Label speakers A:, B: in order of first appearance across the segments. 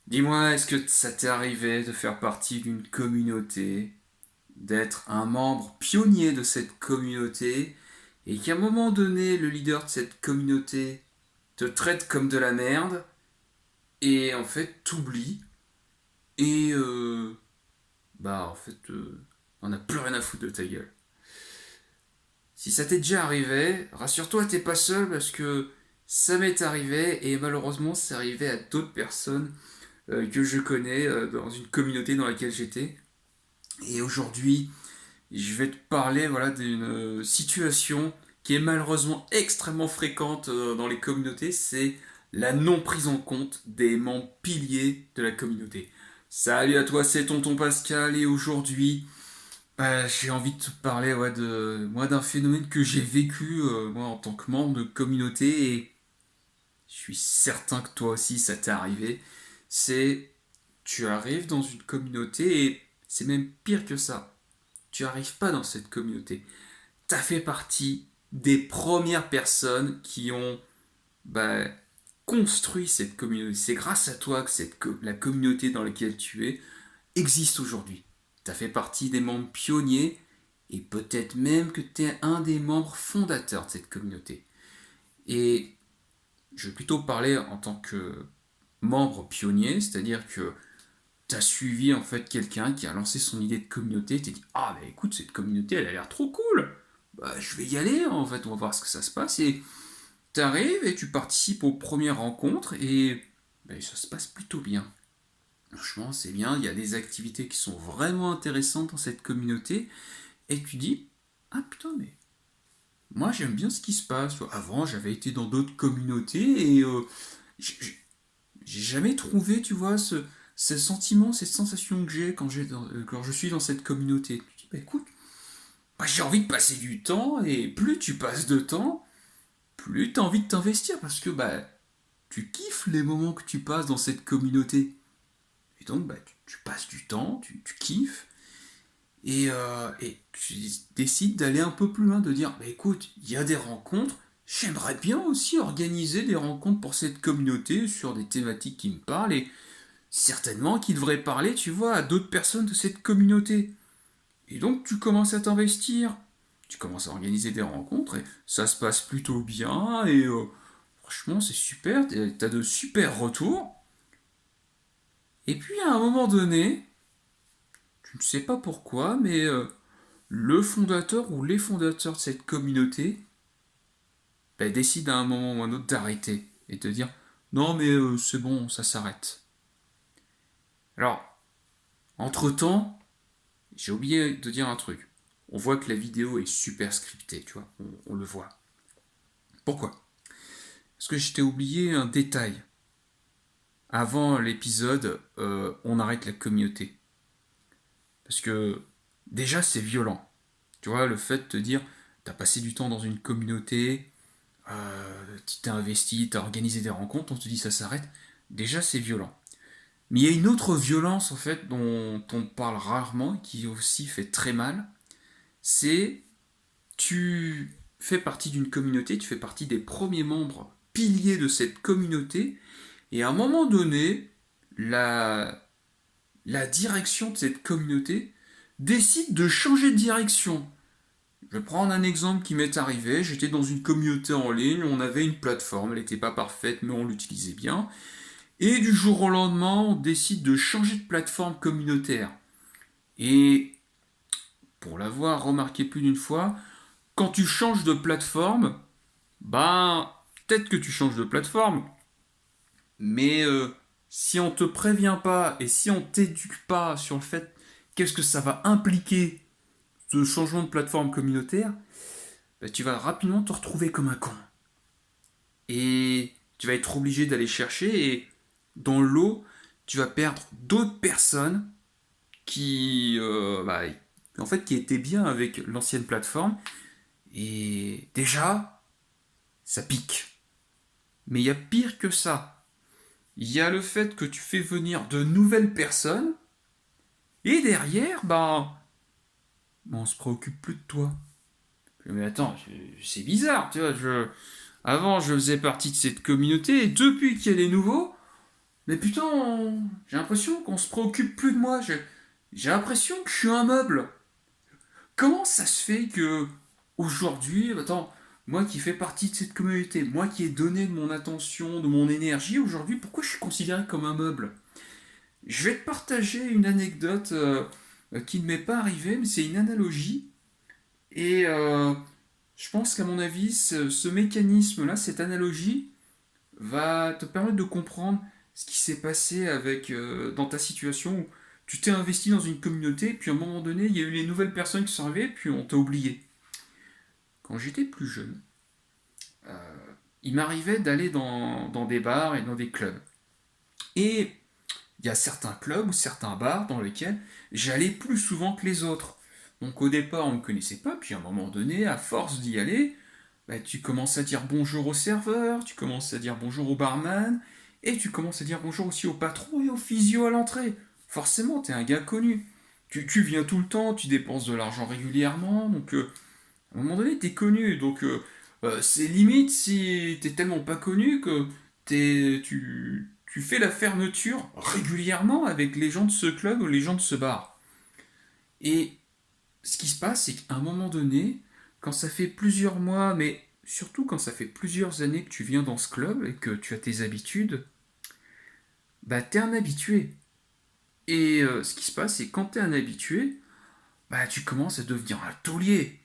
A: Dis-moi, est-ce que ça t'est arrivé de faire partie d'une communauté, d'être un membre pionnier de cette communauté, et qu'à un moment donné, le leader de cette communauté te traite comme de la merde, et en fait t'oublie, et on a plus rien à foutre de ta gueule. Si ça t'est déjà arrivé, rassure-toi, t'es pas seul parce que ça m'est arrivé, et malheureusement, c'est arrivé à d'autres personnes que je connais dans une communauté dans laquelle j'étais. Et aujourd'hui, je vais te parler voilà, d'une situation qui est malheureusement extrêmement fréquente dans les communautés, c'est la non prise en compte des membres piliers de la communauté. Salut à toi, c'est Tonton Pascal et aujourd'hui, j'ai envie de te parler moi d'un phénomène que j'ai vécu moi en tant que membre de communauté et je suis certain que toi aussi ça t'est arrivé. C'est tu arrives dans une communauté et c'est même pire que ça, tu arrives pas dans cette communauté. Tu as fait partie des premières personnes qui ont bah, construit cette communauté. C'est grâce à toi que la communauté dans laquelle tu es existe aujourd'hui. Tu as fait partie des membres pionniers et peut-être même que tu es un des membres fondateurs de cette communauté. Et je vais plutôt parler en tant que membre pionnier, c'est-à-dire que tu as suivi en fait quelqu'un qui a lancé son idée de communauté, tu t'es dit ah bah écoute cette communauté elle a l'air trop cool, bah je vais y aller en fait, on va voir ce que ça se passe et tu arrives et tu participes aux premières rencontres et bah, ça se passe plutôt bien. Franchement c'est bien, il y a des activités qui sont vraiment intéressantes dans cette communauté et tu dis ah putain mais moi j'aime bien ce qui se passe. Avant j'avais été dans d'autres communautés et j'ai jamais trouvé, tu vois, ce sentiment, cette sensation que j'ai quand je suis dans cette communauté. Tu dis, bah écoute, bah, j'ai envie de passer du temps, et plus tu passes de temps, plus tu as envie de t'investir, parce que bah, tu kiffes les moments que tu passes dans cette communauté. Et donc, bah, tu passes du temps, tu kiffes, et tu décides d'aller un peu plus loin, de dire, bah écoute, il y a des rencontres, j'aimerais bien aussi organiser des rencontres pour cette communauté sur des thématiques qui me parlent, et certainement qu'il devrait parler, tu vois, à d'autres personnes de cette communauté. Et donc tu commences à t'investir, tu commences à organiser des rencontres et ça se passe plutôt bien et franchement c'est super, t'as de super retours. Et puis à un moment donné, tu ne sais pas pourquoi, mais le fondateur ou les fondateurs de cette communauté bah, décident à un moment ou à un autre d'arrêter et de dire non mais c'est bon, ça s'arrête. Alors, entre-temps, j'ai oublié de dire un truc. On voit que la vidéo est super scriptée, tu vois, on le voit. Pourquoi? Parce que je t'ai oublié un détail. Avant l'épisode, on arrête la communauté. Parce que déjà c'est violent. Tu vois, le fait de te dire, t'as passé du temps dans une communauté, tu t'es investi, t'as organisé des rencontres, on te dit ça s'arrête. Déjà c'est violent. Mais il y a une autre violence en fait dont on parle rarement, qui aussi fait très mal. C'est tu fais partie d'une communauté, tu fais partie des premiers membres piliers de cette communauté, et à un moment donné, la, la direction de cette communauté décide de changer de direction. Je vais prendre un exemple qui m'est arrivé. J'étais dans une communauté en ligne, on avait une plateforme, elle n'était pas parfaite, mais on l'utilisait bien. Et du jour au lendemain, on décide de changer de plateforme communautaire. Et pour l'avoir remarqué plus d'une fois, quand tu changes de plateforme, ben, peut-être que tu changes de plateforme, mais si on te prévient pas et si on t'éduque pas sur le fait qu'est-ce que ça va impliquer ce changement de plateforme communautaire, ben, tu vas rapidement te retrouver comme un con. Et tu vas être obligé d'aller chercher et dans l'eau, tu vas perdre d'autres personnes en fait, qui étaient bien avec l'ancienne plateforme. Et déjà, ça pique. Mais il y a pire que ça. Il y a le fait que tu fais venir de nouvelles personnes et derrière, on se préoccupe plus de toi. Mais attends, c'est bizarre, tu vois. Avant, je faisais partie de cette communauté et depuis qu'il y a les nouveaux, Mais putain, j'ai l'impression qu'on se préoccupe plus de moi. J'ai l'impression que je suis un meuble. Comment ça se fait que aujourd'hui, attends, moi qui fais partie de cette communauté, moi qui ai donné de mon attention, de mon énergie, aujourd'hui, pourquoi je suis considéré comme un meuble? Je vais te partager une anecdote qui ne m'est pas arrivée, mais c'est une analogie. Et je pense qu'à mon avis, ce mécanisme-là, cette analogie, va te permettre de comprendre ce qui s'est passé dans ta situation où tu t'es investi dans une communauté, puis à un moment donné, il y a eu les nouvelles personnes qui sont arrivées, puis on t'a oublié. Quand j'étais plus jeune, il m'arrivait d'aller dans des bars et dans des clubs. Et il y a certains clubs ou certains bars dans lesquels j'allais plus souvent que les autres. Donc au départ, on ne me connaissait pas, puis à un moment donné, à force d'y aller, bah, tu commences à dire bonjour au serveur, tu commences à dire bonjour au barman, et tu commences à dire bonjour aussi au patron et au physio à l'entrée. Forcément, t'es un gars connu. Tu viens tout le temps, tu dépenses de l'argent régulièrement, donc à un moment donné, t'es connu. Donc c'est limite si t'es tellement pas connu que tu fais la fermeture régulièrement avec les gens de ce club ou les gens de ce bar. Et ce qui se passe, c'est qu'à un moment donné, quand ça fait plusieurs mois, mais surtout quand ça fait plusieurs années que tu viens dans ce club et que tu as tes habitudes, bah t'es un habitué. Et ce qui se passe, c'est que quand t'es un habitué, bah tu commences à devenir un taulier.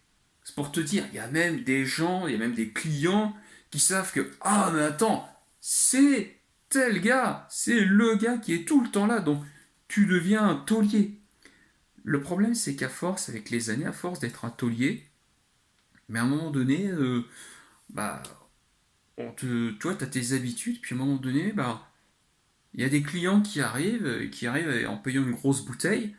A: C'est pour te dire, il y a même des gens, il y a même des clients qui savent que, ah mais attends, c'est tel gars, c'est le gars qui est tout le temps là, donc tu deviens un taulier. Le problème, c'est qu'à force, avec les années, à force d'être un taulier, mais à un moment donné, bah, toi, tu as tes habitudes, puis à un moment donné, bah, il y a des clients qui arrivent en payant une grosse bouteille,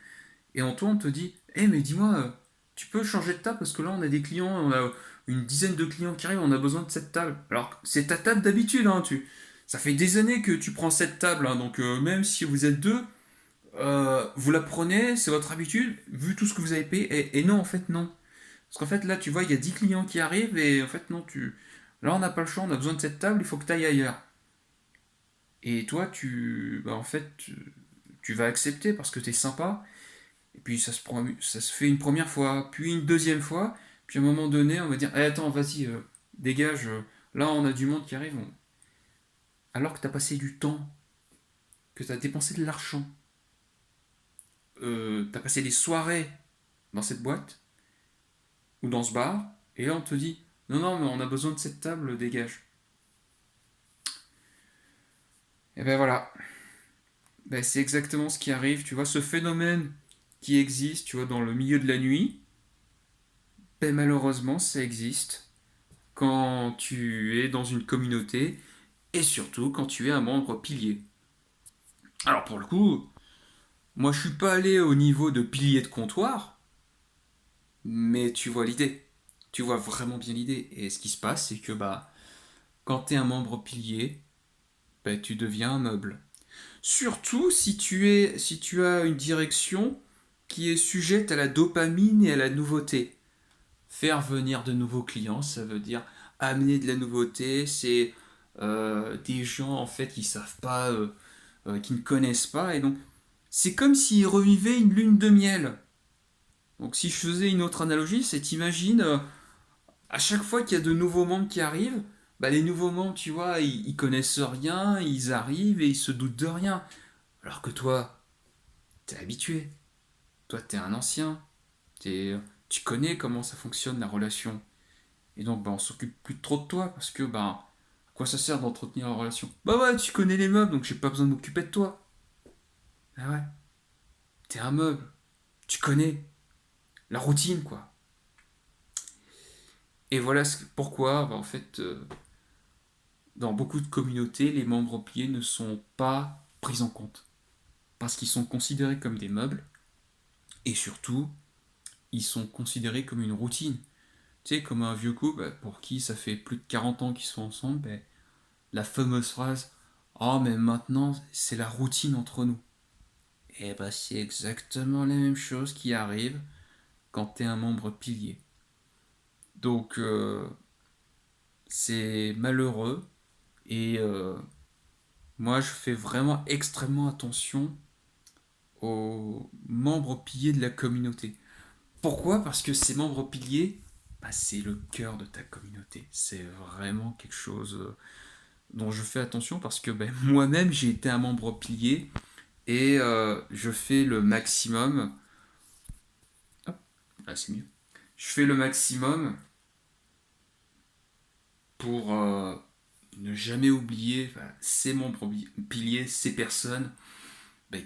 A: et en toi, on te dit, mais dis-moi, tu peux changer de table parce que là, on a des clients, on a une dizaine de clients qui arrivent, on a besoin de cette table. Alors, c'est ta table d'habitude, hein, ça fait des années que tu prends cette table, hein, donc même si vous êtes deux, vous la prenez, c'est votre habitude, vu tout ce que vous avez payé, et non, en fait, non. Parce qu'en fait, là, tu vois, il y a 10 clients qui arrivent et en fait, non, là, on n'a pas le choix, on a besoin de cette table, il faut que tu ailles ailleurs. Et toi, en fait, tu vas accepter parce que tu es sympa. Et puis, ça se fait une première fois, puis une deuxième fois. Puis à un moment donné, on va dire, attends, vas-y, dégage. Là, on a du monde qui arrive. Alors que tu as passé du temps, que tu as dépensé de l'argent, tu as passé des soirées dans cette boîte ou dans ce bar. Et là, on te dit, non, non, mais on a besoin de cette table, dégage. Et ben voilà. Ben, c'est exactement ce qui arrive, tu vois, ce phénomène qui existe, tu vois, dans le milieu de la nuit, ben malheureusement, ça existe quand tu es dans une communauté et surtout quand tu es un membre pilier. Alors pour le coup, moi je suis pas allé au niveau de pilier de comptoir, mais tu vois l'idée. Tu vois vraiment bien l'idée. Et ce qui se passe, c'est que bah quand tu es un membre pilier, ben, tu deviens un meuble. Surtout si tu as une direction qui est sujette à la dopamine et à la nouveauté. Faire venir de nouveaux clients, ça veut dire amener de la nouveauté. C'est des gens en fait qui savent pas, qui ne connaissent pas, et donc c'est comme s'ils revivaient une lune de miel. Donc si je faisais une autre analogie, c'est t'imagines à chaque fois qu'il y a de nouveaux membres qui arrivent, bah, les nouveaux membres, tu vois, ils connaissent rien, ils arrivent et ils se doutent de rien. Alors que toi, t'es habitué. Toi, t'es un ancien. Tu connais comment ça fonctionne la relation. Et donc, bah, on s'occupe plus trop de toi parce que, bah, à quoi ça sert d'entretenir la relation? Bah ouais, tu connais les meubles, donc j'ai pas besoin de m'occuper de toi. Ah ouais, t'es un meuble. Tu connais la routine, quoi. Et voilà pourquoi, bah, en fait, dans beaucoup de communautés, les membres piliers ne sont pas pris en compte. Parce qu'ils sont considérés comme des meubles et surtout, ils sont considérés comme une routine. Tu sais, comme un vieux couple pour qui ça fait plus de 40 ans qu'ils sont ensemble, ben, la fameuse phrase «Oh, mais maintenant, c'est la routine entre nous». Et ben, c'est exactement la même chose qui arrive quand t'es un membre pilier. Donc, c'est malheureux et Moi, je fais vraiment extrêmement attention aux membres piliers de la communauté. Pourquoi? Parce que ces membres piliers, bah, c'est le cœur de ta communauté. C'est vraiment quelque chose dont je fais attention parce que ben, moi-même, j'ai été un membre pilier et je fais le maximum. Hop, là, c'est mieux. Je fais le maximum pour ne jamais oublier ces membres piliers, ces personnes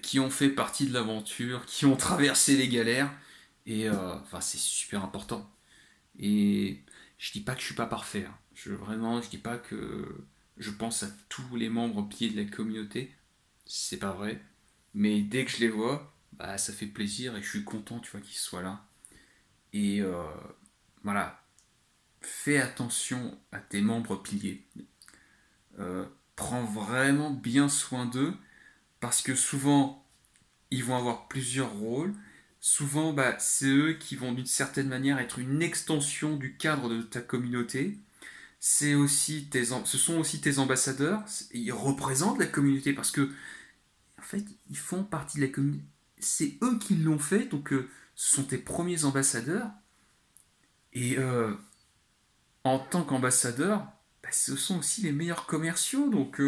A: qui ont fait partie de l'aventure, qui ont traversé les galères. Et c'est super important. Et je dis pas que je suis pas parfait. Hein. Je dis pas que je pense à tous les membres piliers de la communauté. C'est pas vrai. Mais dès que je les vois, bah, ça fait plaisir et je suis content, tu vois, qu'ils soient là. Et voilà, fais attention à tes membres piliers. Prends vraiment bien soin d'eux parce que souvent, ils vont avoir plusieurs rôles. Souvent, bah, c'est eux qui vont d'une certaine manière être une extension du cadre de ta communauté. Ce sont aussi tes ambassadeurs. Ils représentent la communauté parce que, en fait, ils font partie de la communauté. C'est eux qui l'ont fait, donc ce sont tes premiers ambassadeurs. Et en tant qu'ambassadeurs, bah, ce sont aussi les meilleurs commerciaux. Donc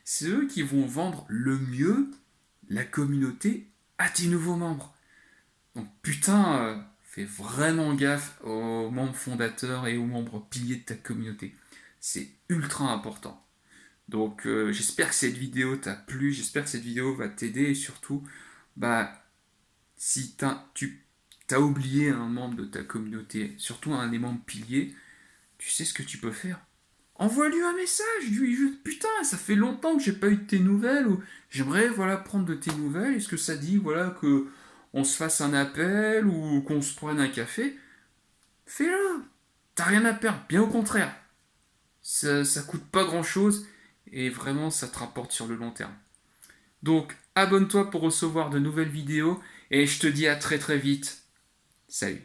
A: c'est eux qui vont vendre le mieux la communauté à tes nouveaux membres. Donc putain, fais vraiment gaffe aux membres fondateurs et aux membres piliers de ta communauté. C'est ultra important. Donc j'espère que cette vidéo t'a plu, j'espère que cette vidéo va t'aider et surtout, bah, si tu as oublié un membre de ta communauté, surtout un des membres piliers, tu sais ce que tu peux faire. Envoie-lui un message, putain, ça fait longtemps que j'ai pas eu de tes nouvelles, ou j'aimerais voilà prendre de tes nouvelles, est-ce que ça dit voilà que on se fasse un appel ou qu'on se prenne un café? Fais-le, t'as rien à perdre, bien au contraire, ça coûte pas grand chose et vraiment ça te rapporte sur le long terme. Donc abonne-toi pour recevoir de nouvelles vidéos et je te dis à très très vite. Salut.